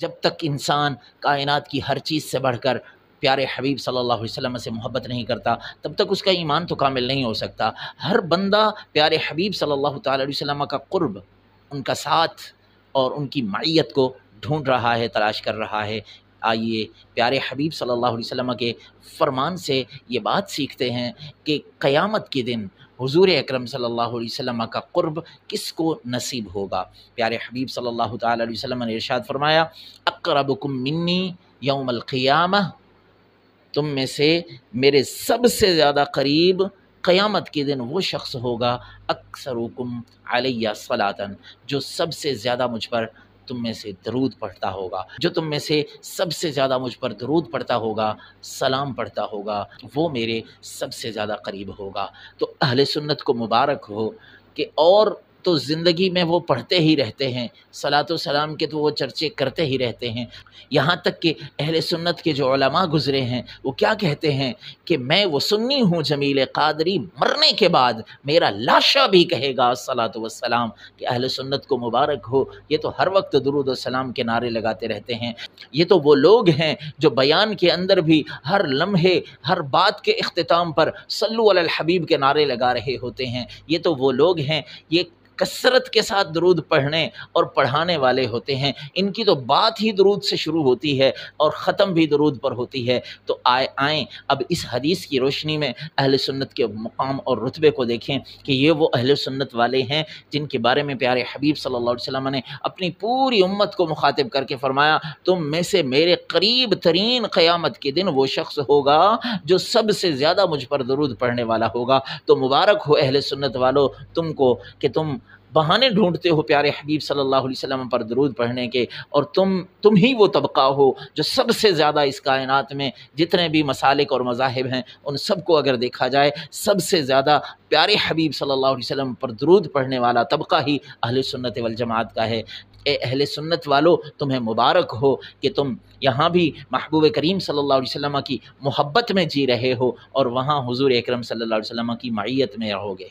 جب تک انسان کائنات کی ہر چیز سے بڑھ کر پیارے حبیب صلی اللہ علیہ وسلم سے محبت نہیں کرتا، تب تک اس کا ایمان تو کامل نہیں ہو سکتا۔ ہر بندہ پیارے حبیب صلی اللہ تعالی علیہ وسلم کا قرب، ان کا ساتھ اور ان کی معیت کو ڈھونڈ رہا ہے، تلاش کر رہا ہے۔ آئیے پیارے حبیب صلی اللہ علیہ وسلم کے فرمان سے یہ بات سیکھتے ہیں کہ قیامت کے دن حضور اکرم صلی اللہ علیہ وسلم کا قرب کس کو نصیب ہوگا۔ پیارے حبیب صلی اللہ تعالی علیہ وسلم نے ارشاد فرمایا، اقربکم منی یوم القیامہ، تم میں سے میرے سب سے زیادہ قریب قیامت کے دن وہ شخص ہوگا، اکثرکم علیہ صلاۃ، جو سب سے زیادہ مجھ پر تم میں سے درود پڑھتا ہوگا، جو تم میں سے سب سے زیادہ مجھ پر درود پڑھتا ہوگا، سلام پڑھتا ہوگا، وہ میرے سب سے زیادہ قریب ہوگا۔ تو اہل سنت کو مبارک ہو کہ اور تو زندگی میں وہ پڑھتے ہی رہتے ہیں، صلاۃ و سلام کے تو وہ چرچے کرتے ہی رہتے ہیں۔ یہاں تک کہ اہل سنت کے جو علماء گزرے ہیں وہ کیا کہتے ہیں کہ میں وہ سنی ہوں جمیل قادری، مرنے کے بعد میرا لاشا بھی کہے گا الصلاۃ والسلام، کہ اہل سنت کو مبارک ہو، یہ تو ہر وقت درود و سلام کے نعرے لگاتے رہتے ہیں۔ یہ تو وہ لوگ ہیں جو بیان کے اندر بھی ہر لمحے، ہر بات کے اختتام پر صلو علی الحبیب کے نعرے لگا رہے ہوتے ہیں۔ یہ تو وہ لوگ ہیں، یہ کثرت کے ساتھ درود پڑھنے اور پڑھانے والے ہوتے ہیں۔ ان کی تو بات ہی درود سے شروع ہوتی ہے اور ختم بھی درود پر ہوتی ہے۔ تو آئیں اب اس حدیث کی روشنی میں اہل سنت کے مقام اور رتبے کو دیکھیں کہ یہ وہ اہل سنت والے ہیں جن کے بارے میں پیارے حبیب صلی اللہ علیہ وسلم نے اپنی پوری امت کو مخاطب کر کے فرمایا، تم میں سے میرے قریب ترین قیامت کے دن وہ شخص ہوگا جو سب سے زیادہ مجھ پر درود پڑھنے والا ہوگا۔ تو مبارک ہو اہل سنت والو تم کو کہ تم بہانے ڈھونڈتے ہو پیارے حبیب صلی اللہ علیہ وسلم پر درود پڑھنے کے، اور تم ہی وہ طبقہ ہو جو سب سے زیادہ اس کائنات میں جتنے بھی مسالک اور مذاہب ہیں ان سب کو اگر دیکھا جائے، سب سے زیادہ پیارے حبیب صلی اللہ علیہ وسلم پر درود پڑھنے والا طبقہ ہی اہل سنت والجماعت کا ہے۔ اے اہل سنت والو تمہیں مبارک ہو کہ تم یہاں بھی محبوب کریم صلی اللہ علیہ وسلم کی محبت میں جی رہے ہو اور وہاں حضور اکرم صلی اللہ علیہ وسلم کی معیت میں رہو گے۔